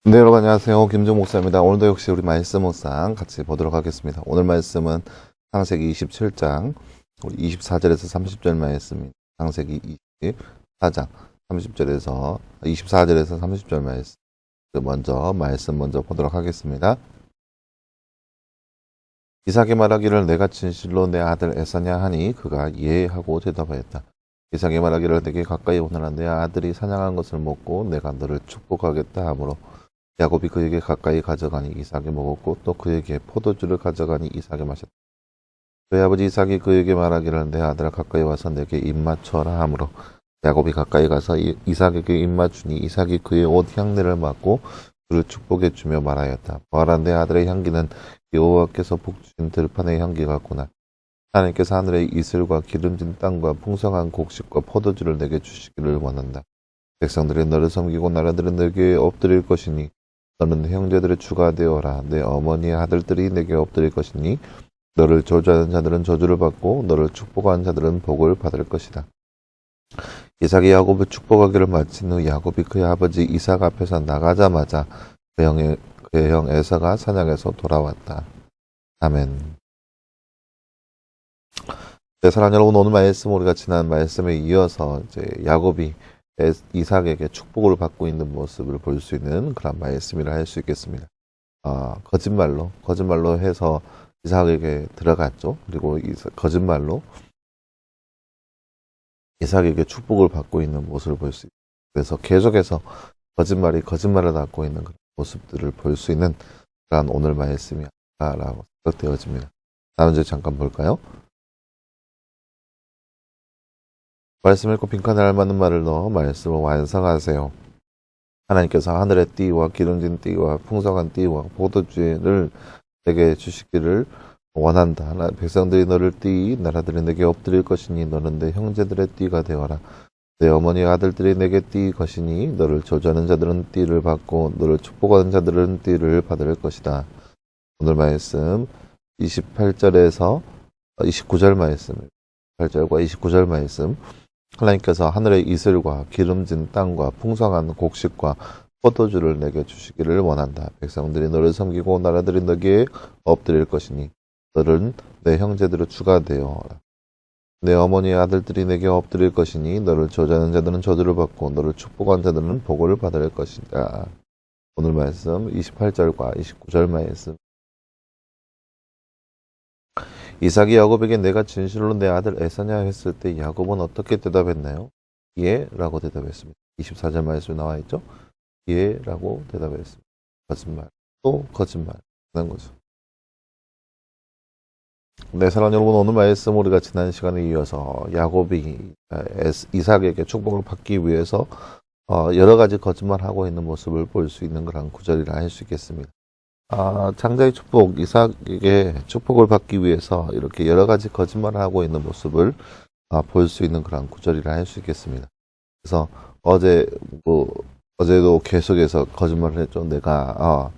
네, 여러분 안녕하세요. 김종 목사입니다. 오늘도 역시 우리 말씀 묵상 같이 보도록 하겠습니다. 오늘 말씀은 창세기 27장 우리 24절에서 30절 말씀입니다. 창세기 24장 30절에서 24절에서 30절 말씀 먼저 보도록 하겠습니다. 이삭이 말하기를 내가 진실로 내 아들 에사냐 하니 그가 예 하고 대답하였다. 이삭이 말하기를 내게 가까이 오너라. 내 아들이 사냥한 것을 먹고 내가 너를 축복하겠다 하므로 야곱이 그에게 가까이 가져가니 이삭이 먹었고 또 그에게 포도주를 가져가니 이삭이 마셨다. 그의 아버지 이삭이 그에게 말하기를 내 아들아 가까이 와서 내게 입맞춰라 하므로 야곱이 가까이 가서 이삭에게 입맞추니 이삭이 그의 옷 향내를 맡고 그를 축복해 주며 말하였다. 보아라 내 아들의 향기는 여호와께서 복주신 들판의 향기 같구나. 하나님께서 하늘의 이슬과 기름진 땅과 풍성한 곡식과 포도주를 내게 주시기를 원한다. 백성들이 너를 섬기고 나라들은 내게 엎드릴 것이니 너는 내 형제들의 주가 되어라. 내 어머니의 아들들이 내게 엎드릴 것이니 너를 저주하는 자들은 저주를 받고 너를 축복하는 자들은 복을 받을 것이다. 이삭이 야곱을 축복하기를 마친 후 야곱이 그의 아버지 이삭 앞에서 나가자마자 그의 형 에서가 사냥에서 돌아왔다. 아멘. 네, 사랑하는 여러분, 오늘 말씀 우리가 지난 말씀에 이어서 이제 야곱이 이삭에게 축복을 받고 있는 모습을 볼 수 있는 그런 말씀이라 할 수 있겠습니다. 거짓말로 해서 이삭에게 들어갔죠. 그리고 거짓말로 이삭에게 축복을 받고 있는 모습을 볼 수 있습니다. 그래서 계속해서 거짓말을 낳고 있는 그런 모습들을 볼 수 있는 그런 오늘 말씀이라고 생각되어집니다. 다음 주에 잠깐 볼까요? 말씀 읽고 빈칸에 알맞는 말을 넣어 말씀을 완성하세요. 하나님께서 하늘의 띠와 기름진 띠와 풍성한 띠와 포도주를 내게 주시기를 원한다. 백성들이 너를 띠, 나라들이 내게 엎드릴 것이니 너는 내 형제들의 띠가 되어라. 내 어머니의 아들들이 내게 띠 것이니 너를 저주하는 자들은 띠를 받고 너를 축복하는 자들은 띠를 받을 것이다. 오늘 말씀 28절에서 29절 말씀, 8절과 29절 말씀. 하나님께서 하늘의 이슬과 기름진 땅과 풍성한 곡식과 포도주를 내게 주시기를 원한다. 백성들이 너를 섬기고 나라들이 너에게 엎드릴 것이니 너는 내 형제들의 주가 되어라. 내 어머니의 아들들이 내게 엎드릴 것이니 너를 저주하는 자들은 저주를 받고 너를 축복한 자들은 복을 받을 것이다. 오늘 말씀 28절과 29절 말씀. 이삭이 야곱에게 내가 진실로 내 아들 에사냐 했을 때 야곱은 어떻게 대답했나요? 예 라고 대답했습니다. 24절 말씀에 나와 있죠? 예 라고 대답했습니다. 거짓말, 또 거짓말 하는 거죠. 네, 사랑하는 여러분, 오늘 말씀 우리가 지난 시간에 이어서 야곱이 이삭에게 축복을 받기 위해서 여러 가지 거짓말하고 있는 모습을 볼 수 있는 그런 구절이라 할 수 있겠습니다. 장자의 축복, 이삭에게 축복을 받기 위해서 이렇게 여러 가지 거짓말을 하고 있는 모습을 볼 수 있는 그런 구절이라 할 수 있겠습니다. 그래서 어제도 계속해서 거짓말을 했죠. 내가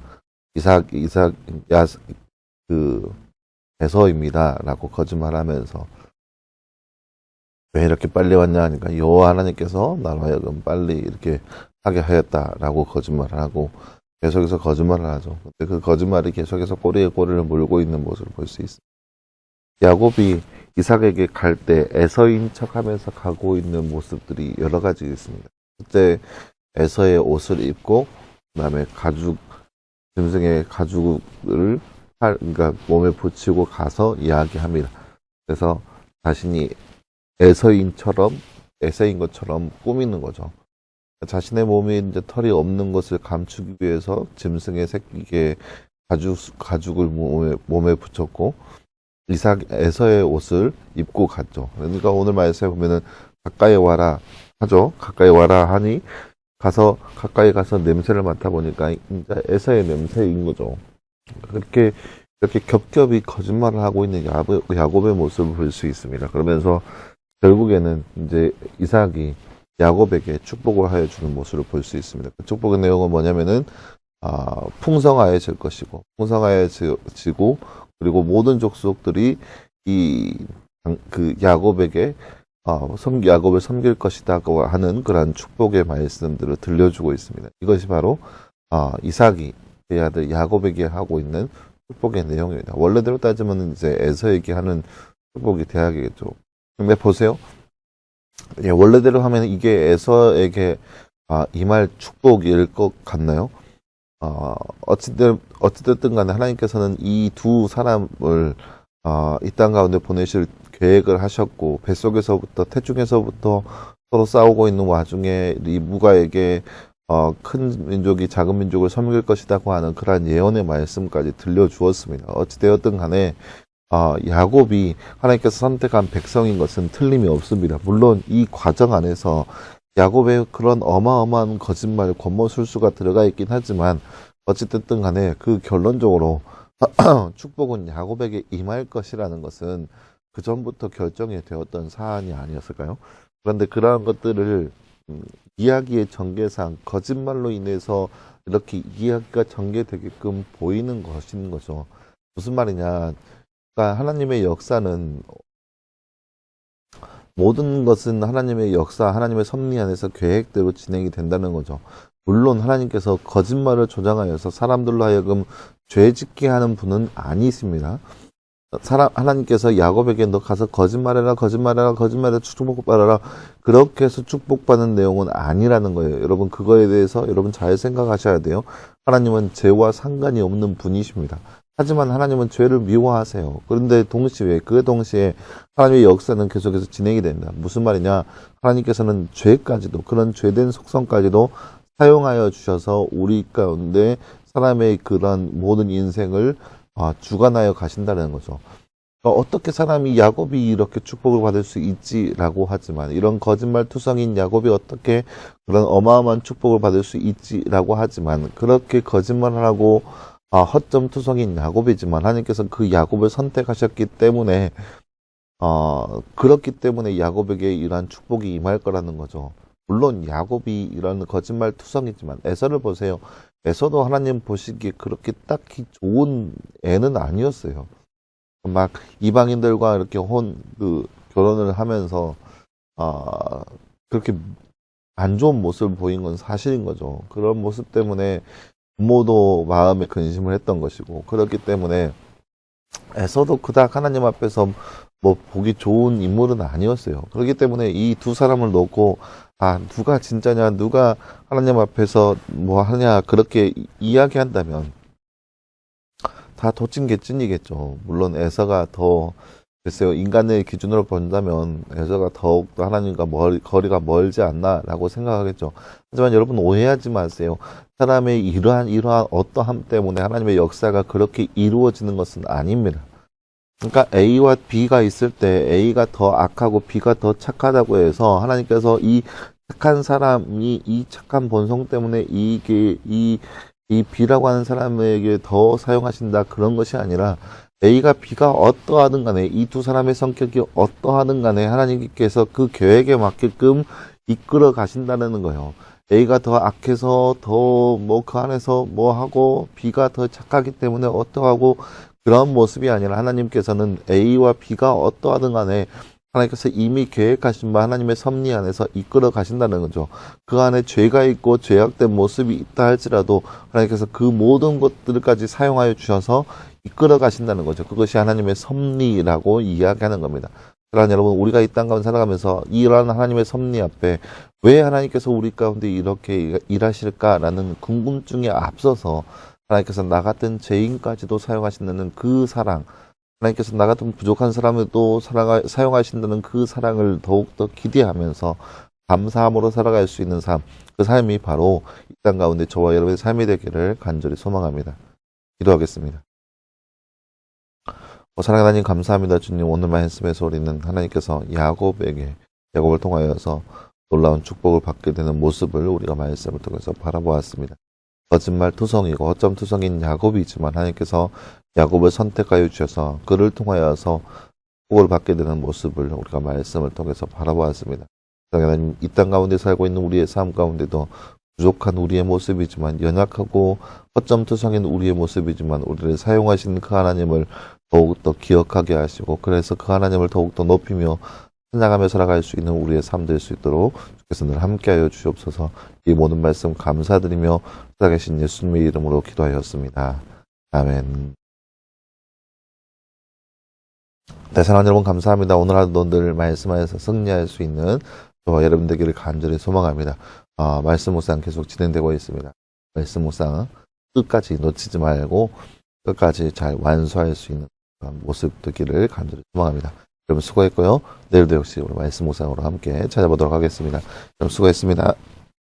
에서입니다 라고 거짓말하면서 왜 이렇게 빨리 왔냐 하니까 여호와 하나님께서 나로 하여금 빨리 이렇게 하게 하였다라고 거짓말을 하고 계속해서 거짓말을 하죠. 근데 그 거짓말이 계속해서 꼬리에 꼬리를 물고 있는 모습을 볼 수 있습니다. 야곱이 이삭에게 갈 때 에서인 척하면서 가고 있는 모습들이 여러 가지 있습니다. 그때 에서의 옷을 입고 그다음에 짐승의 가죽을 그러니까 몸에 붙이고 가서 이야기합니다. 그래서 자신이 에서인 것처럼 꾸미는 거죠. 자신의 몸에 이제 털이 없는 것을 감추기 위해서 짐승의 새끼에 가죽을 몸에 붙였고 에서의 옷을 입고 갔죠. 그러니까 오늘 말씀에 보면은 가까이 와라 하죠. 가까이 와라 하니 가까이 가서 냄새를 맡아보니까 이제 에서의 냄새인 거죠. 이렇게 겹겹이 거짓말을 하고 있는 야곱의 모습을 볼 수 있습니다. 그러면서 결국에는 이제 이삭이 야곱에게 축복을 하여 주는 모습을 볼 수 있습니다. 그 축복의 내용은 뭐냐면은 풍성하여질 것이고 풍성하여지고 그리고 모든 족속들이 야곱에게 야곱을 섬길 것이다고 하는 그러한 축복의 말씀들을 들려주고 있습니다. 이것이 바로 이삭이 그의 아들 야곱에게 하고 있는 축복의 내용입니다. 원래대로 따지면 이제 에서에게 하는 축복이 돼야겠죠. 근데 보세요. 예, 원래대로 하면 이게 에서에게 임할 축복일 것 같나요? 어찌됐든 간에 하나님께서는 이 두 사람을 이 땅 가운데 보내실 계획을 하셨고, 뱃속에서부터, 태중에서부터 서로 싸우고 있는 와중에 리브가에게 큰 민족이 작은 민족을 섬길 것이라고 하는 그러한 예언의 말씀까지 들려주었습니다. 어찌되었든 간에 야곱이 하나님께서 선택한 백성인 것은 틀림이 없습니다. 물론 이 과정 안에서 야곱의 그런 어마어마한 거짓말, 권모술수가 들어가 있긴 하지만 어찌됐든 간에 그 결론적으로 축복은 야곱에게 임할 것이라는 것은 그 전부터 결정이 되었던 사안이 아니었을까요? 그런데 그러한 것들을 이야기의 전개상 거짓말로 인해서 이렇게 이야기가 전개되게끔 보이는 것인 거죠. 무슨 말이냐? 그러니까 하나님의 역사는 모든 것은 하나님의 역사, 하나님의 섭리 안에서 계획대로 진행이 된다는 거죠. 물론 하나님께서 거짓말을 조장하여서 사람들로 하여금 죄짓게 하는 분은 아니십니다. 하나님께서 야곱에게 너 가서 거짓말해라, 거짓말해라, 거짓말해라, 축복받아라. 그렇게 해서 축복받는 내용은 아니라는 거예요. 여러분 그거에 대해서 여러분 잘 생각하셔야 돼요. 하나님은 죄와 상관이 없는 분이십니다. 하지만 하나님은 죄를 미워하세요. 그런데 그 동시에 하나님의 역사는 계속해서 진행이 됩니다. 무슨 말이냐? 하나님께서는 죄까지도, 그런 죄된 속성까지도 사용하여 주셔서 우리 가운데 사람의 그런 모든 인생을 주관하여 가신다는 거죠. 어떻게 사람이 야곱이 이렇게 축복을 받을 수 있지라고 하지만, 이런 거짓말 투성인 야곱이 어떻게 그런 어마어마한 축복을 받을 수 있지라고 하지만, 그렇게 거짓말을 하고 허점투성인 야곱이지만 하나님께서 그 야곱을 선택하셨기 때문에 그렇기 때문에 야곱에게 이러한 축복이 임할 거라는 거죠. 물론 야곱이 이런 거짓말투성이지만 에서를 보세요. 에서도 하나님 보시기에 그렇게 딱히 좋은 애는 아니었어요. 막 이방인들과 이렇게 결혼을 하면서 그렇게 안 좋은 모습을 보인 건 사실인 거죠. 그런 모습 때문에 부모도 마음에 근심을 했던 것이고, 그렇기 때문에 에서도 그닥 하나님 앞에서 뭐 보기 좋은 인물은 아니었어요. 그렇기 때문에 이 두 사람을 놓고 누가 진짜냐, 누가 하나님 앞에서 뭐 하냐, 그렇게 이야기한다면 다 도찐개찐이겠죠. 물론 에서가 더, 글쎄요, 인간의 기준으로 본다면 에서가 더욱더 하나님과 거리가 멀지 않나라고 생각하겠죠. 하지만 여러분 오해하지 마세요. 사람의 이러한 어떠함 때문에 하나님의 역사가 그렇게 이루어지는 것은 아닙니다. 그러니까 A와 B가 있을 때 A가 더 악하고 B가 더 착하다고 해서 하나님께서 이 착한 사람이 이 착한 본성 때문에 이 B라고 하는 사람에게 더 사용하신다, 그런 것이 아니라 A가 B가 어떠하든 간에, 이 두 사람의 성격이 어떠하든 간에 하나님께서 그 계획에 맞게끔 이끌어 가신다는 거예요. A가 더 악해서 더 그 안에서 하고 B가 더 착하기 때문에 어떠하고, 그런 모습이 아니라 하나님께서는 A와 B가 어떠하든 간에 하나님께서 이미 계획하신 바 하나님의 섭리 안에서 이끌어 가신다는 거죠. 그 안에 죄가 있고 죄악된 모습이 있다 할지라도 하나님께서 그 모든 것들까지 사용하여 주셔서 이끌어 가신다는 거죠. 그것이 하나님의 섭리라고 이야기하는 겁니다. 그러나 여러분, 우리가 이 땅 가운데 살아가면서 이러한 하나님의 섭리 앞에 왜 하나님께서 우리 가운데 이렇게 일하실까라는 궁금증에 앞서서 하나님께서 나 같은 죄인까지도 사용하신다는 그 사랑, 하나님께서 나 같은 부족한 사람을 또 사용하신다는 그 사랑을 더욱더 기대하면서 감사함으로 살아갈 수 있는 삶, 그 삶이 바로 이 땅 가운데 저와 여러분의 삶이 되기를 간절히 소망합니다. 기도하겠습니다. 사랑하는 하나님, 감사합니다. 주님, 오늘 말씀에서 우리는 하나님께서 야곱을 통하여서 놀라운 축복을 받게 되는 모습을 우리가 말씀을 통해서 바라보았습니다. 거짓말 투성이고 허점 투성인 야곱이지만 하나님께서 야곱을 선택하여 주셔서 그를 통하여서 축복을 받게 되는 모습을 우리가 말씀을 통해서 바라보았습니다. 하나님, 이 땅 가운데 살고 있는 우리의 삶 가운데도 부족한 우리의 모습이지만, 연약하고 허점 투성인 우리의 모습이지만 우리를 사용하시는 그 하나님을 더욱더 기억하게 하시고, 그래서 그 하나님을 더욱더 높이며 찾아가며 살아갈 수 있는 우리의 삶 될 수 있도록 주께서 늘 함께하여 주시옵소서. 이 모든 말씀 감사드리며 살아계신 예수님의 이름으로 기도하였습니다. 아멘. 네, 사랑하는 여러분 감사합니다. 오늘 하루도 늘 말씀 안에서 승리할 수 있는 저와 여러분 되기를 간절히 소망합니다. 말씀 묵상 계속 진행되고 있습니다. 말씀 묵상 끝까지 놓치지 말고 끝까지 잘 완수할 수 있는 그런 모습 되기를 간절히 소망합니다. 여러분 수고했고요. 내일도 역시 우리 말씀 묵상으로 함께 찾아보도록 하겠습니다. 여러분 수고했습니다.